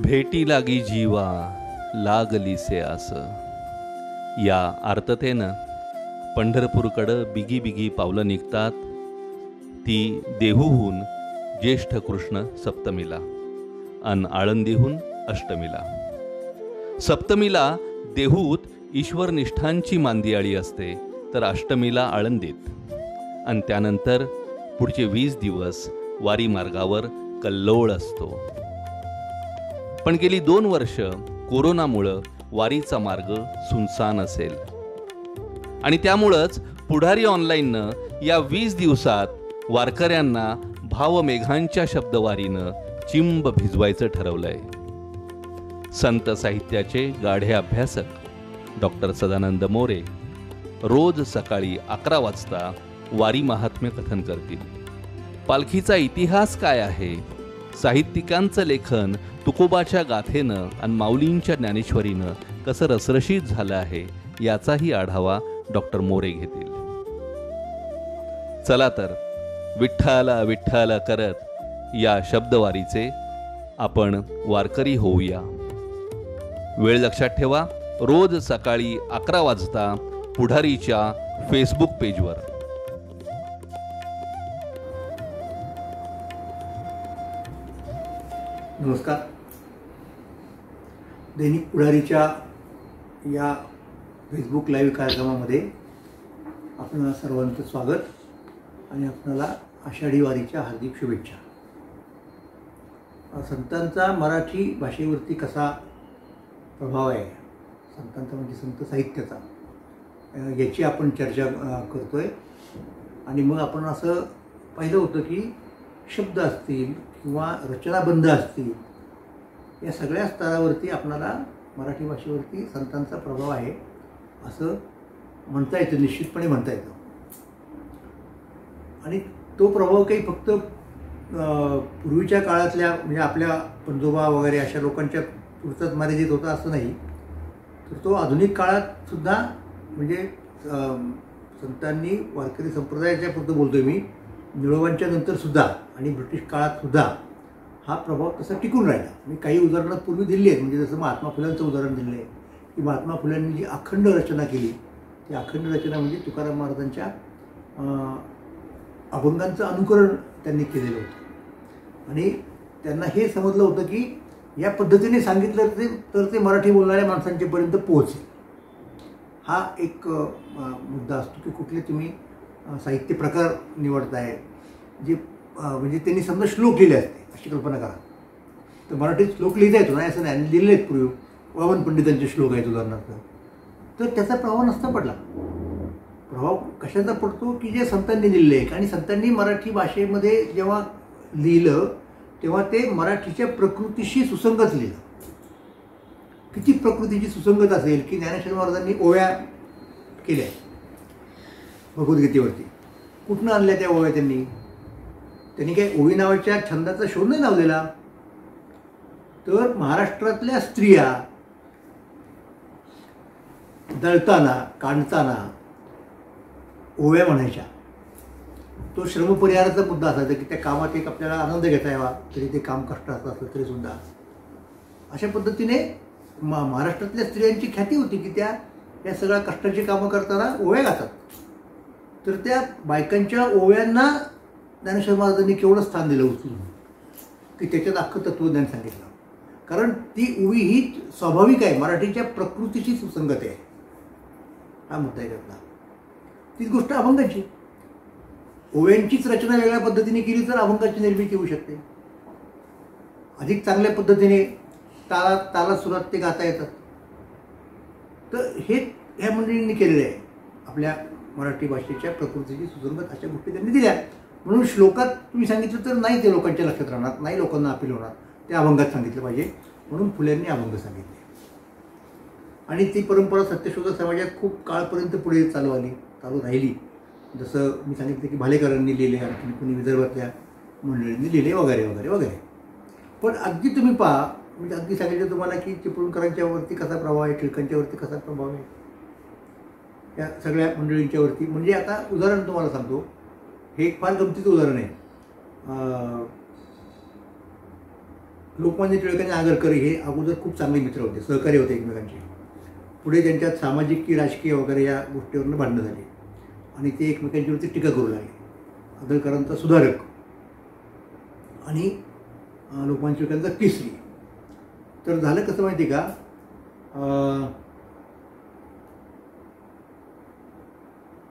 भेटी लागी जीवा लागलीसे आस या आर्ततेनं पंढरपूरकडं बिगी बिगी पावलं निघतात ती देहूहून ज्येष्ठ कृष्ण सप्तमीला अन आळंदीहून अष्टमीला. सप्तमीला देहूत ईश्वरनिष्ठांची मांदियाळी असते तर अष्टमीला आळंदीत आणि त्यानंतर पुढचे 20 दिवस वारी मार्गावर कल्लोळ असतो. पण गेली 2 वर्ष कोरोनामुळं वारीचा मार्ग सुनसान असेल आणि त्यामुळंच पुढारी ऑनलाईननं या 20 दिवसात वारकऱ्यांना भावमेघांच्या शब्दवारीनं चिंब भिजवायचं ठरवलंय. संत साहित्याचे गाढे अभ्यासक डॉक्टर सदानंद मोरे रोज सकाळी 11 वाजता वारी महात्म्य कथन करतील. पालखीचा इतिहास काय आहे, साहित्यिकांचं लेखन तुकोबाच्या गाथेनं आणि माऊलींच्या ज्ञानेश्वरीनं कसं रसरशीत झालं आहे याचाही आढावा डॉक्टर मोरे घेतील. चला तर विठ्ठला विठ्ठला करत या शब्दवारीचे आपण वारकरी होऊया. वेळ लक्षात ठेवा, रोज सकाळी 11 वाजता पुढारीच्या फेसबुक पेजवर. नमस्कार. दैनिक पुढारीच्या या फेसबुक लाईव्ह कार्यक्रमामध्ये आपणा सर्वांचं स्वागत आणि आपणाला आषाढी वारीच्या हार्दिक शुभेच्छा. संतांचा मराठी भाषेवरती कसा प्रभाव आहे, संतांचा म्हणजे संत साहित्याचा, याची आपण चर्चा करतोय. आणि मग आपण असं पाहिलं होतं की शब्द असतील किंवा रचनाबंध असतील या सगळ्या स्तरावरती आपणाला मराठी भाषेवरती संतांचा प्रभाव आहे असं म्हणता येतं, निश्चितपणे म्हणता येतं. आणि तो प्रभाव काही फक्त पूर्वीच्या काळातल्या म्हणजे आपल्या पंजोबा वगैरे अशा लोकांच्या पुरताच मर्यादित होता असं नाही, तर तो आधुनिक काळात सुद्धा म्हणजे संतांनी वारकरी संप्रदायाच्या पुरतं बोलतोय मी, निळोबांच्या नंतरसुद्धा आणि ब्रिटिश काळातसुद्धा हा प्रभाव तसा टिकून राहिला. मी काही उदाहरणं पूर्वी दिली आहेत, म्हणजे जसं महात्मा फुल्यांचं उदाहरण दिलं आहे की महात्मा फुल्यांनी जी अखंड रचना केली ती अखंड रचना म्हणजे तुकाराम महाराजांच्या अभंगांचं अनुकरण त्यांनी केलेलं होतं. आणि त्यांना हे समजलं होतं की या पद्धतीने सांगितलं तर ते मराठी बोलणाऱ्या माणसांच्यापर्यंत पोहोचेल. हा एक मुद्दा असतो की कुठले तुम्ही साहित्य प्रकार निवडताय जे म्हणजे त्यांनी समजा श्लोक लिहिले असते अशी कल्पना करा, तर मराठीत श्लोक लिहिता येतो नाही असं नाही, लिहिले आहेत पूर्वी वामन पंडितांचे श्लोक आहेत उदाहरणार्थ, तर त्याचा प्रभाव नसता पडला. प्रभाव कशाचा पडतो की जे संतांनी लिहिले आहे. आणि संतांनी मराठी भाषेमध्ये जेव्हा लिहिलं तेव्हा ते मराठीच्या प्रकृतीशी सुसंगत लिहिलं. किती प्रकृतीची सुसंगत असेल की ज्ञानेश्वर महाराजांनी ओव्या केल्या भगवद्गीतेवरती. कुठनं आणल्या त्या ओव्या त्यांनी काय ओवी नावाच्या छंदाचा शोध नाही लावलेला, तर महाराष्ट्रातल्या स्त्रिया दळताना काढताना ओव्या म्हणायच्या. तो श्रमपरिहाराचा मुद्दा असायचा की त्या कामात एक आपल्याला आनंद घेता यावा तरी ते काम कष्टाचं असलं तरीसुद्धा अशा पद्धतीने महाराष्ट्रातल्या स्त्रियांची ख्याती होती की त्या सगळ्या कष्टाची कामं करताना ओव्या गातात. तर त्या बायकांच्या ओव्यांना ज्ञानेश्वर महाराजांनी केवढं स्थान दिलं उचलून की त्याच्यात अख्खं तत्त्वज्ञान सांगितलं. कारण ती ओवी ही स्वाभाविक आहे, मराठीच्या प्रकृतीची सुसंगत आहे, हा मुद्दा आहे त्यातला. तीच गोष्ट अभंगाची. ओव्यांचीच रचना वेगळ्या पद्धतीने केली तर अभंगाची निर्मिती होऊ शकते. अधिक चांगल्या पद्धतीने ताला सुरात ते गाता येतात. तर हे ह्या मंडळींनी केलेलं आहे. आपल्या मराठी भाषेच्या प्रकृतीची सुसंगत अशा गोष्टी त्यांनी दिल्या. म्हणून श्लोकात तुम्ही सांगितलं तर नाही ते लोकांच्या लक्षात राहणार, नाही लोकांना अपील होणार, ते अभंगात सांगितलं पाहिजे. म्हणून फुल्यांनी अभंग सांगितले. आणि ती परंपरा सत्यशोधक समाजात खूप काळपर्यंत पुढे चालू राहिली. जसं मी सांगितलं की भालेकरांनी लिहिले, आणखी कुणी विदर्भातल्या मंडळींनी लिहिले वगैरे वगैरे वगैरे. पण अगदी तुम्ही पहा, म्हणजे अगदी सांगितलं तुम्हाला की चिपळूणकरांच्यावरती कसा प्रभाव आहे, टिळकांच्यावरती कसा प्रभाव आहे, या सगळ्या मंडळींच्यावरती. म्हणजे आता उदाहरण तुम्हाला सांगतो, हे एक फार गमतीचं उदाहरण आहे. लोकमान्य टिळक आणि आगरकर हे अगोदर खूप चांगले मित्र होते, सहकारी होते एकमेकांचे. पुढे त्यांच्यात सामाजिक की राजकीय वगैरे या गोष्टीवरून भांडणं झाली आणि ते एकमेकांच्यावरती टीका करू लागले. आगरकरांचा सुधारक आणि लोकमान्य टिळकांचा केसरी. तर झालं कसं माहिती का,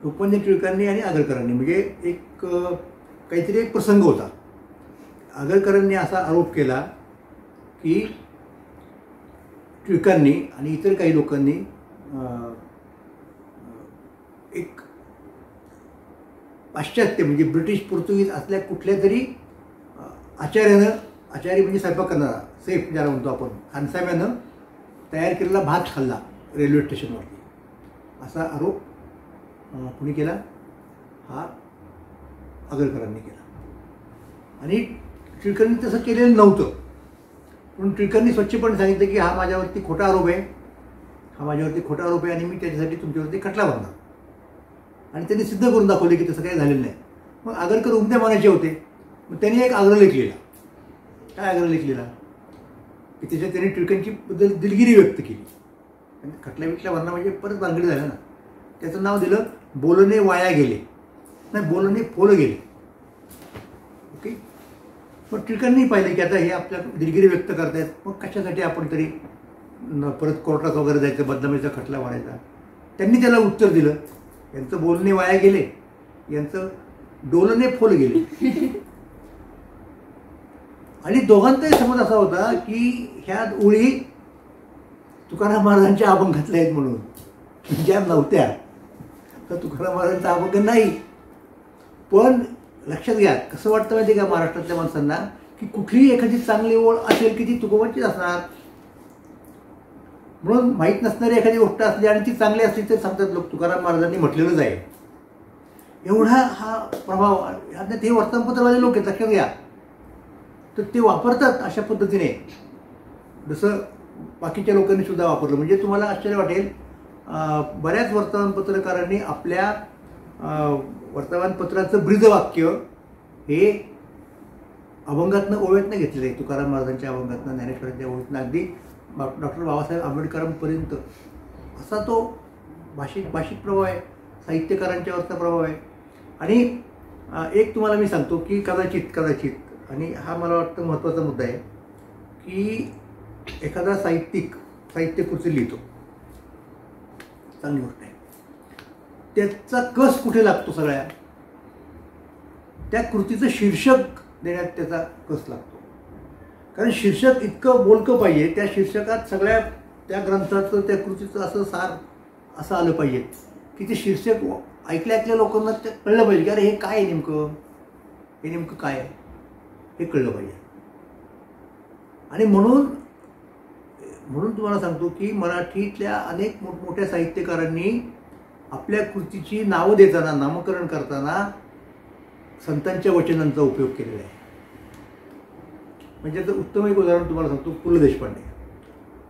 लोकमान्य टिळकांनी आणि आगरकरांनी म्हणजे काहीतरी एक प्रसंग होता. आगरकरांनी असा आरोप केला की टिळकांनी आणि इतर काही लोकांनी एक पाश्चात्य म्हणजे ब्रिटिश पोर्तुगीज असल्या कुठल्या तरी आचार्य म्हणजे स्वयंपाक करणारा, सेफ ज्याला म्हणतो आपण, खानसाम्यानं तयार केलेला भात खाल्ला रेल्वे स्टेशनवरती, असा आरोप कुणी केला? हा आगरकरांनी केला. आणि टिळकांनी तसं केलेलं नव्हतं, म्हणून टिळकांनी स्वच्छपणे सांगितलं की हा माझ्यावरती खोटा आरोप आहे, आणि मी त्याच्यासाठी तुमच्यावरती खटला भरणार. आणि त्यांनी सिद्ध करून दाखवले की तसं काही झालेलं नाही. मग आगरकर उमद्या मानाचे होते. मग त्यांनी एक आग्रहलेख लिहिला. काय आग्रहलेख लिहिला की त्याच्यात त्यांनी टिळकांची बद्दल दिलगिरी व्यक्त केली. आणि खटला विटला भरणं म्हणजे परत भानगडी झालं ना. त्याचं नाव दिलं बोलणे वाया गेले, नाही बोलणे फोल गेले. ओके. मग टिळकांनी पाहिलं की आता हे आपल्या दिलगिरी व्यक्त करतायत, मग कशासाठी आपण तरी परत कोर्टात वगैरे जायचं, बदनामीचा खटला भरायचा. त्यांनी त्याला उत्तर दिलं, यांचं बोलणे वाया गेले, यांचं डोलणे फोल गेले. आणि दोघांचाही समज असा होता की ह्या ओळी तुकाराम महाराजांच्या अभंगातल्या आहेत म्हणून, ज्या नव्हत्या. तर तुकाराम महाराजांचा अभंग नाही. पण लक्षात घ्या कसं वाटतं माहिती का महाराष्ट्रातल्या माणसांना की कुठलीही एखादी चांगली ओळ असेल की ती तुकोबांचीच असणार. म्हणून माहीत नसणारी एखादी गोष्ट असली आणि ती चांगली असली तर सांगतात लोक तुकाराम महाराजांनी म्हटलेलंच आहे. एवढा हा प्रभाव. आता ते वर्तमानपत्रवाले लोक आहेत, लक्षात घ्या. तर ते वापरतात अशा पद्धतीने, जसं बाकीच्या लोकांनी सुद्धा वापरलं. म्हणजे तुम्हाला आश्चर्य वाटेल, बऱ्याच वर्तमानपत्रकारांनी आपल्या वर्तमानपत्राचं ब्रीदवाक्य हे अभंगातनं ओव्यातनं घेतलेलं आहे. तुकाराम महाराजांच्या अभंगातनं, ज्ञानेश्वरांच्या ओव्यातनं, अगदी डॉक्टर बाबासाहेब आंबेडकरांपर्यंत असा तो भाषिक प्रभाव आहे, साहित्यकारांच्यावरचा प्रभाव आहे. आणि एक तुम्हाला मी सांगतो की कदाचित आणि हा मला वाटतं महत्त्वाचा मुद्दा आहे की एखादा साहित्यकृती लिहितो, चांगली गोष्ट आहे, त्याचा कस कुठे लागतो? सगळ्या त्या कृतीचं शीर्षक देण्यात त्याचा कस लागतो. कारण शीर्षक इतकं बोलकं पाहिजे, त्या शीर्षकात सगळ्या त्या ग्रंथाचं, त्या कृतीचं असं सार असं आलं पाहिजे की ते शीर्षक ऐकल्या लोकांना ते कळलं पाहिजे की अरे हे काय आहे नेमकं काय आहे हे कळलं पाहिजे. आणि म्हणून तुम्हाला सांगतो की मराठीतल्या अनेक मोठमोठ्या साहित्यकारांनी आपल्या कृतीची नावं देताना, नामकरण करताना संतांच्या वचनांचा उपयोग केलेला आहे. म्हणजे तर उत्तम एक उदाहरण तुम्हाला सांगतो, पु ल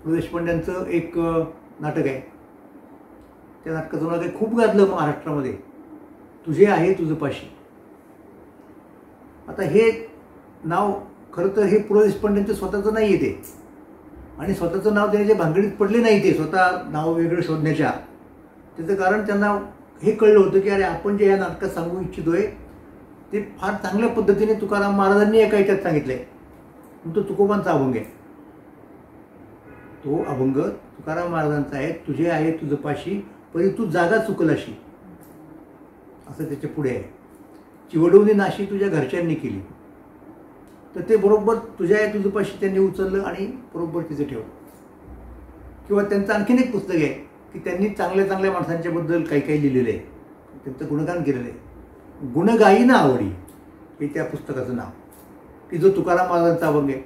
देशपांड्यांचं एक नाटक आहे. त्या नाटकाचं नाव काही खूप गाजलं महाराष्ट्रामध्ये, तुझे आहे तुझं पाशी. आता हे नाव खरं तर हे पु ल देशपांड्यांचं स्वतःचं नाही आहे ते, आणि स्वतःचं नाव देण्याच्या भानगडीत पडले नाही ते, स्वतः नाव वेगळं शोधण्याच्या. त्याचं कारण त्यांना हे कळलं होतं की अरे आपण जे या नाटकात सांगू इच्छितोय ते फार चांगल्या पद्धतीने तुकाराम महाराजांनी एका ह्याच्यात सांगितलं आहे. तो तुकोबांचा अभंग आहे. तो अभंग तुकाराम महाराजांचा आहे. तुझे आहे तुझं पाशी, परी तू जागा चुकलाशी, असं त्याच्या पुढे आहे. चिवडवणी नाशी तुझ्या घरच्यांनी केली. तर ते बरोबर तुझ्या आहे तुझं पाशी त्यांनी उचललं आणि बरोबर तिचं ठेवलं. किंवा त्यांचं आणखीन एक पुस्तक आहे की त्यांनी चांगल्या माणसांच्या बद्दल काही लिहिलेलं आहे, त्यांचं गुणगान केलेलं आहे. गुणगायी ना आवडी हे त्या पुस्तकाचं नाव, की जो तुकाराम महाराजांचा अभंग आहे,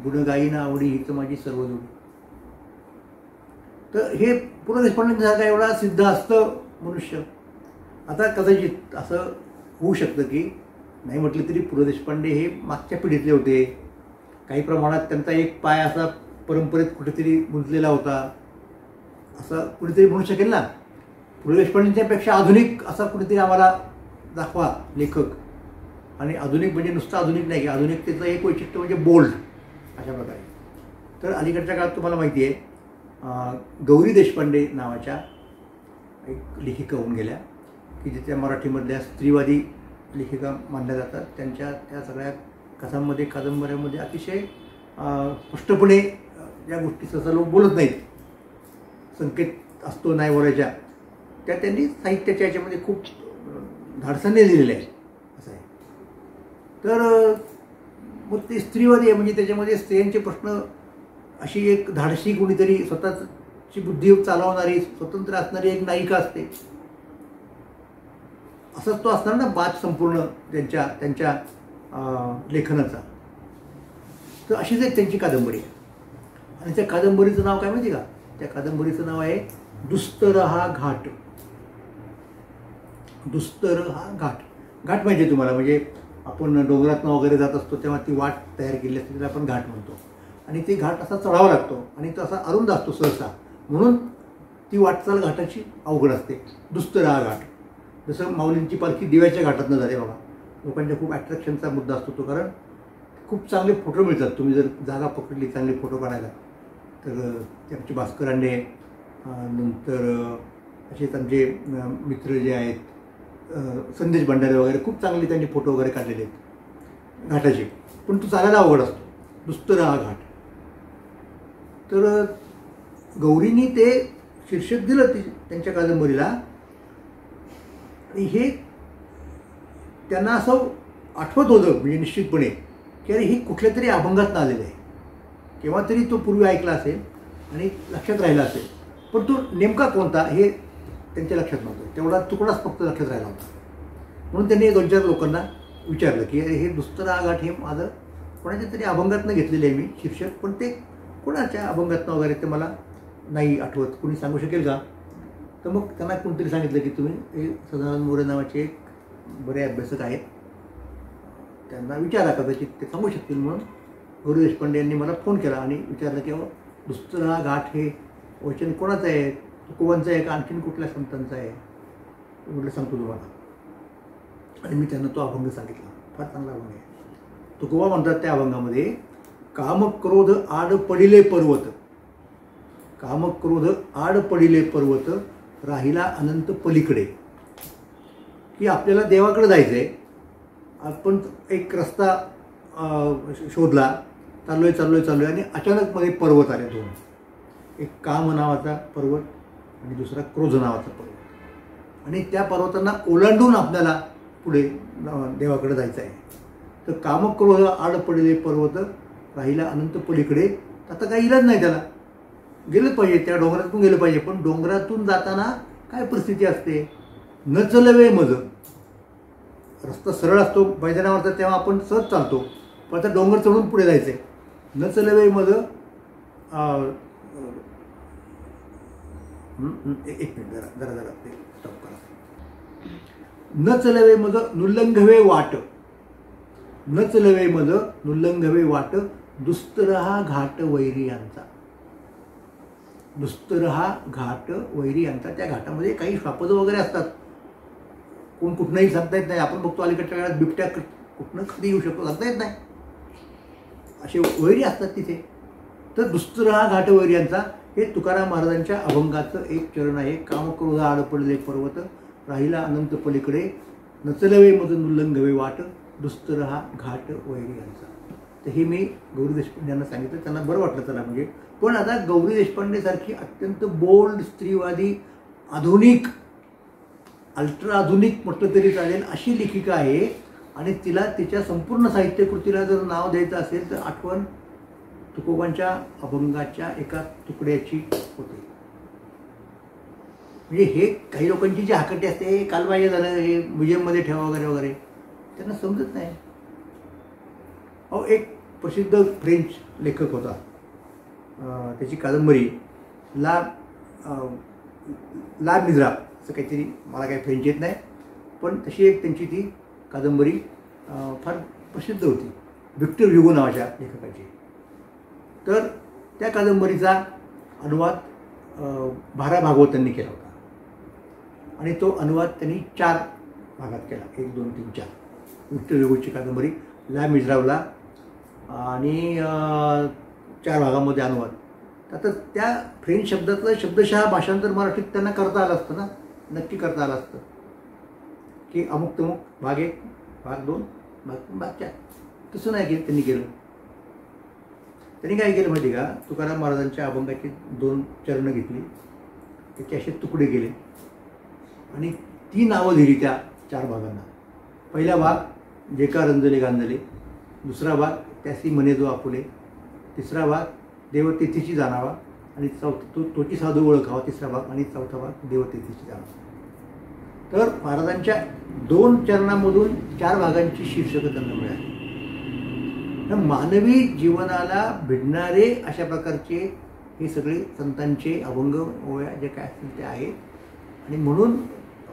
गुणगायी ना आवडी हीच माझी सर्व जोडी. तर हे पु ल देशपांड्यांसारखा एवढा सिद्ध असतं मनुष्य. आता कदाचित असं होऊ शकतं की नाही म्हटलं तरी पु ल देशपांडे हे मागच्या पिढीतले होते. काही प्रमाणात त्यांचा एक पाय असा परंपरेत कुठेतरी गुंतलेला होता असं कुणीतरी म्हणू शकेल ना. पु ल देशपांडेंच्यापेक्षा आधुनिक असा कुठेतरी आम्हाला दाखवा लेखक. आणि आधुनिक म्हणजे नुसतं आधुनिक नाही, की आधुनिकतेचं एक वैशिष्ट्य म्हणजे बोल्ड, अशा प्रकारे. तर अलीकडच्या काळात तुम्हाला माहिती आहे गौरी देशपांडे नावाच्या एक लेखिका होऊन गेल्या की जिथे मराठीमधल्या स्त्रीवादी लेखिका मानल्या जातात. त्यांच्या त्या सगळ्या कथांमध्ये कादंबऱ्यांमध्ये अतिशय स्पष्टपणे ज्या गोष्टी सहसा लोक बोलत नाहीत, संकेत असतो नाही बोलायच्या, त्या त्यांनी साहित्याच्या याच्यामध्ये खूप धाडसाने लिहिलेल्या आहेत असं आहे. तर मग ते स्त्रीवादी आहे म्हणजे त्याच्यामध्ये स्त्रियांचे प्रश्न अशी एक धाडशी कोणीतरी स्वतःची बुद्धी चालवणारी स्वतंत्र असणारी एक नायिका असते, असंच तो असणार ना बाच संपूर्ण त्यांच्या लेखनाचा. तर अशीच एक त्यांची कादंबरी आहे. आणि त्या कादंबरीचं नाव काय माहिती का? त्या कादंबरीचं नाव आहे दुस्तर हा घाट. दुस्तर हा घाट. घाट माहिती आहे तुम्हाला, म्हणजे आपण डोंगरातनं वगैरे जात असतो तेव्हा ती वाट तयार केली असते त्याला आपण घाट म्हणतो. आणि ती घाट असा चढावा लागतो आणि तो असा अरुंद असतो सहसा, म्हणून ती वाटचाल घाटाची अवघड असते. दुस्तर हा घाट. जसं माऊलींची पालखी दिव्याच्या घाटातनं जाते बघा, लोकांच्या खूप अट्रॅक्शनचा मुद्दा असतो तो, कारण खूप चांगले फोटो मिळतात. तुम्ही जर जागा पकडली चांगले फोटो काढायला तर त्यांचे भास्करांडे नंतर असेच आमचे मित्र जे आहेत संदेश भंडारे वगैरे खूप चांगले त्यांनी फोटो वगैरे काढलेले आहेत घाटाचे. पण तो चालायला अवघड असतो, दुस्तर हा घाट. तर गौरींनी ते शीर्षक दिलं त्यांच्या कादंबरीला आणि हे त्यांना असं आठवत होतं म्हणजे निश्चितपणे की अरे हे कुठल्या तरी अभंगातनं आलेलं आहे. केव्हा तरी तो पूर्वी ऐकला असेल आणि लक्षात राहिला असेल, पण तो नेमका कोणता हे त्यांच्या लक्षात नव्हतं. तेवढा तुकडाच फक्त लक्षात राहिला होता. म्हणून त्यांनी 2-4 लोकांना विचारलं की अरे हे दुस्तर हा घाट हे माझं कोणाच्या तरी अभंगातनं घेतलेलं आहे मी शीर्षक, पण ते कोणाच्या अभंगातनं वगैरे ते मला नाही आठवत, कोणी सांगू शकेल का? तर मग त्यांना कोणतरी सांगितलं की तुम्ही हे सदानंद मोरे नावाचे एक बरे अभ्यासक आहेत, त्यांना विचारा कदाचित ते सांगू शकतील. म्हणून गौरी देशपांडे यांनी मला फोन केला आणि विचारलं की दुस्तर हा घाट हे वचन कोणाचं आहे, तुकोबांचं आहे का आणखीन कुठल्या संतांचं आहे? म्हटलं सांगतो तुम्हाला. आणि मी त्यांना तो अभंग सांगितला. फार चांगला अभंग आहे. तुकोबा म्हणतात त्या अभंगामध्ये, काम क्रोध आड पडिले पर्वत, काम क्रोध आड पडिले पर्वत, राहिला अनंत पलीकडे. की आपल्याला देवाकडे जायचं आहे, आपण एक रस्ता शोधला, चाललोय आणि अचानक मध्ये पर्वत आले 2. एक काम नावाचा पर्वत आणि दुसरा क्रोध नावाचा पर्वत. आणि त्या पर्वतांना ओलांडून आपल्याला पुढे देवाकडे जायचं आहे. तर काम क्रोध आड पडले पर्वत, राहिला अनंत पलीकडे. आता काही इलाज नाही, त्याला गेलं पाहिजे, त्या डोंगरातून गेलं पाहिजे. पण डोंगरातून जाताना काय परिस्थिती असते, न चलवे मज. रस्ता सरळ असतो मैदानावरचा तेव्हा आपण सहज चालतो, पण आता डोंगर चढून पुढे जायचं आहे. न चलवे मज, एक मिनिट जरा ते स्टॉप करा. न चलवे मज नुल्लंघवे वाट, न चलवे मज नुल्लंघवे वाट, दुस्तर हा घाट वैरी यांचा. दुस्तर हा घाट वैरी यांचा. त्या घाटामध्ये काही श्वापद वगैरे असतात, कोण कुठनंही सांगता येत नाही. आपण बघतो अलीकडच्या काळात बिबट्या कुठनं कधी येऊ शकतो सांगता येत नाही, असे वैरी असतात तिथे. तर दुस्तर हा घाट वैरी यांचा हे तुकाराम महाराजांच्या अभंगाचं एक चरण आहे. काम क्रोध आड पडले पर्वत, राहिला अनंत पलीकडे, नचलवे मज नुल्लंघवे वाट, दुस्तर हा घाट वैरी यांचा. तर हे मी गौरी देशपांडे यांना सांगितलं, त्यांना बरं वाटलं त्याला. म्हणजे पण आता गौरी देशपांडेसारखी अत्यंत बोल्ड, स्त्रीवादी, आधुनिक, अल्ट्रा आधुनिक म्हटलं तरी चालेल अशी लेखिका आहे आणि तिला तिच्या संपूर्ण साहित्यकृतीला जर नाव द्यायचं असेल तर आठवण तुकोबांच्या अभंगाच्या एका तुकड्याची होते. म्हणजे हे काही लोकांची जी हाकटी असते, हे कालबाह्य झालं, हे म्युझियममध्ये ठेवा वगैरे वगैरे, त्यांना समजत नाही. एक प्रसिद्ध फ्रेंच लेखक होता, त्याची कादंबरी ला मिझरा असं काहीतरी, मला काही फ्रेंच येत नाही, पण तशी एक त्यांची ती कादंबरी फार प्रसिद्ध होती, व्हिक्टर ह्युगो नावाच्या लेखकाची. तर त्या कादंबरीचा अनुवाद भारा भागवतांनी केला होता आणि तो अनुवाद त्यांनी 4 भागात केला, 1, 2, 3, 4. व्हिक्टर ह्युगोची कादंबरी ला मिझरावला आणि 4 भागामध्ये अनुवाद. आता त्या फ्रेंच शब्दातलं शब्दशः भाषांतर मराठीत त्यांना करता आलं असतं ना, नक्की करता आलं असतं की अमुक तमुक भाग 1, भाग 2, भाग 3, भाग 4. तसं नाही केलं त्यांनी. त्यांनी काय केलं माहिती का, तुकाराम महाराजांच्या अभंगाची 2 चरणं घेतली, त्याचे असे तुकडे केले आणि ती नावं दिली त्या 4 भागांना. पहिला भाग जे का रंजले गांजले, दुसरा भाग त्यासी म्हणे जो आपुले, तिसरा भाग देव तेथीची जाणावा, आणि तोची साधू ओळखावा तिसरा भाग, आणि चौथा भाग देव तेथीची जाणावा. तर महाराजांच्या 2 चरणामधून 4 भागांची शीर्षकं त्यांना मिळाली. तर मानवी जीवनाला भिडणारे अशा प्रकारचे हे सगळे संतांचे अभंग ओव्या जे काय असतील ते आहेत. आणि म्हणून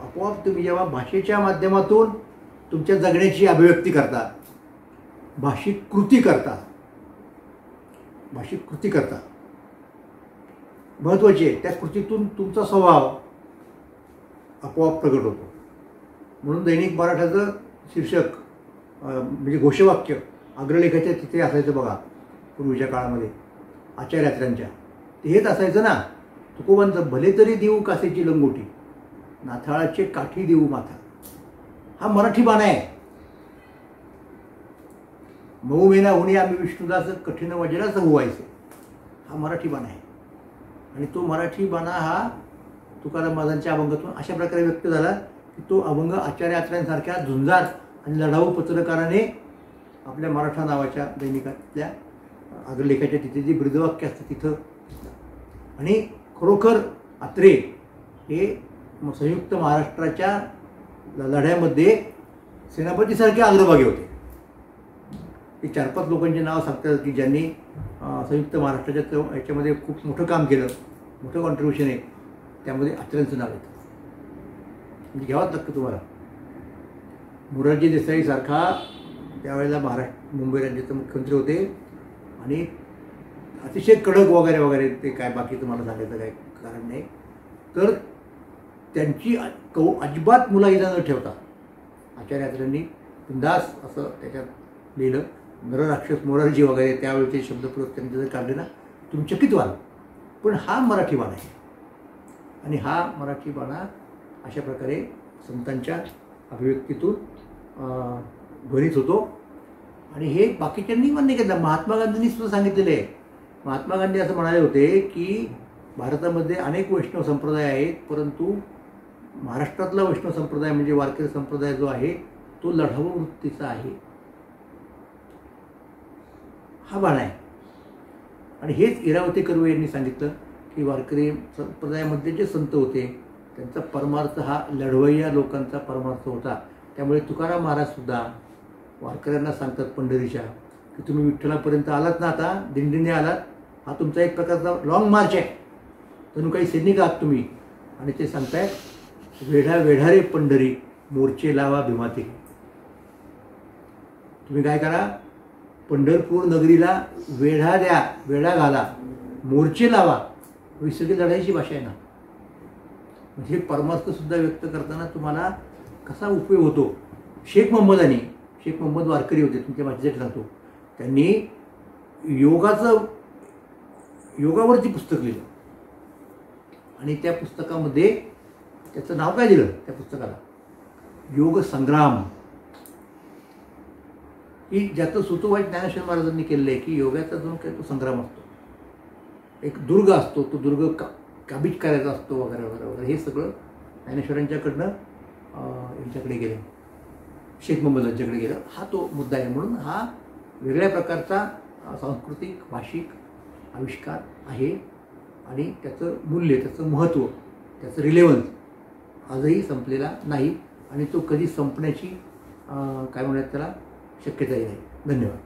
आपोआप तुम्ही जेव्हा भाषेच्या माध्यमातून तुमच्या जगण्याची अभिव्यक्ती करता, भाषिक कृती करता महत्त्वाची आहे, त्या कृतीतून तुमचा स्वभाव आपोआप प्रगट होतो. म्हणून दैनिक मराठाचं शीर्षक म्हणजे घोषवाक्य अग्रलेखाच्या तिथे असायचं बघा, पूर्वीच्या काळामध्ये आचार्यात्रांच्या ते हेच असायचं ना, तुकोबांचं भले तरी देऊ कासेची लंगोटी, नाथाळाचे काठी देऊ माथा. हा मराठी बाणा आहे. मऊ मेना होणे आम्ही विष्णुदास कठीण वज्रास व्हायचे, हा मराठी बाणा आहे. आणि तो मराठी बाणा हा तुकाराम महाराजांच्या अभंगातून अशा प्रकारे व्यक्त झाला की तो अभंग आचार्यात्रांसारख्या झुंजार आणि लढाऊ पत्रकाराने आपल्या मराठा नावाच्या दैनिकातल्या अग्रलेखाच्या तिथे जी ब्रीदवाक्य असतं तिथं. आणि खरोखर अत्रे हे संयुक्त महाराष्ट्राच्या लढ्यामध्ये सेनापतीसारखे अग्रभागी होते. ते 4-5 लोकांची नावं सांगतात की ज्यांनी संयुक्त महाराष्ट्राच्या याच्यामध्ये खूप मोठं काम केलं, मोठं कॉन्ट्रीब्युशन आहे. त्यामध्ये अत्र्यांचं नाव येतं, म्हणजे घ्यावंच लागतं तुम्हाला. मोरारजी देसाई सारखा त्यावेळेला मुंबई राज्याचे मुख्यमंत्री होते आणि अतिशय कडक वगैरे वगैरे, ते काय बाकी तुम्हाला सांगायचं काय कारण नाही. तर त्यांची अजिबात मुलाहिजा न ठेवता आचार्यात्रांनी बिंदास असं त्याच्यात लिहिलं. नरराक्षस मोरारजी वगैरे त्यावेळेचे शब्दप्रयोग त्यांनी जर काढले ना, तुम्ही चकित व्हाल. पण हा मराठी बाणा आहे आणि हा मराठी बाणा अशा प्रकारे संतांच्या अभिव्यक्तीतून ध्वनित होतो. आणि हे बाकीच्यांनी मान्य केलं. महात्मा गांधींनी सुद्धा सांगितलेलं आहे. महात्मा गांधी असं म्हणाले होते की भारतामध्ये अनेक वैष्णव संप्रदाय आहेत, परंतु महाराष्ट्रातला वैष्णव संप्रदाय म्हणजे वारकरी संप्रदाय जो आहे तो लढाऊ वृत्तीचा आहे. हा बाणा आहे. आणि हेच इरावती कर्वे यांनी सांगितलं की वारकरी संप्रदायामध्ये जे संत होते त्यांचा परमार्थ हा लढवय्या लोकांचा परमार्थ होता. त्यामुळे तुकाराम महाराज सुद्धा वारकऱ्यांना सांगतात पंढरीच्या की तुम्ही विठ्ठलापर्यंत आलात ना, आता दिंडीने आलात, हा तुमचा एक प्रकारचा लॉंग मार्च आहे, जणू काही सैनिक आहात तुम्ही. आणि ते सांगतायत वेढा वेढा पंढरी मोर्चे लावा भीमाते. तुम्ही काय करा, पंढरपूर नगरीला वेढा द्या, वेढा घाला, मोर्चे लावा. ही सगळी लढाईची भाषा आहे ना. म्हणजे परमार्थ सुद्धा व्यक्त करताना तुम्हाला कसा उपयोग होतो. शेख मोहम्मद वारकरी होते, तुमच्या भाषेसाठी सांगतो. त्यांनी योगावरती पुस्तक लिहिलं आणि त्या पुस्तकामध्ये त्याचं नाव काय दिलं त्या पुस्तकाला, योग संग्राम. की ज्याचं सुतोवाईट ज्ञानेश्वर महाराजांनी केलेलं आहे की योगाचा जो काही तो संग्राम असतो, एक दुर्ग असतो, तो दुर्ग काबीज करायचा असतो वगैरे वगैरे वगैरे. हे सगळं ज्ञानेश्वरांच्याकडनं यांच्याकडे गेलं, शेख मोहम्मद यांच्याकडे गेलं. हा तो मुद्दा आहे. म्हणून हा वेगळ्या प्रकारचा सांस्कृतिक भाषिक आविष्कार आहे आणि त्याचं मूल्य, त्याचं महत्त्व, त्याचं रिलेव्हन्स आजही संपलेला नाही आणि तो कधी संपण्याची काय म्हणतात त्याला शक्यताही नाही. धन्यवाद.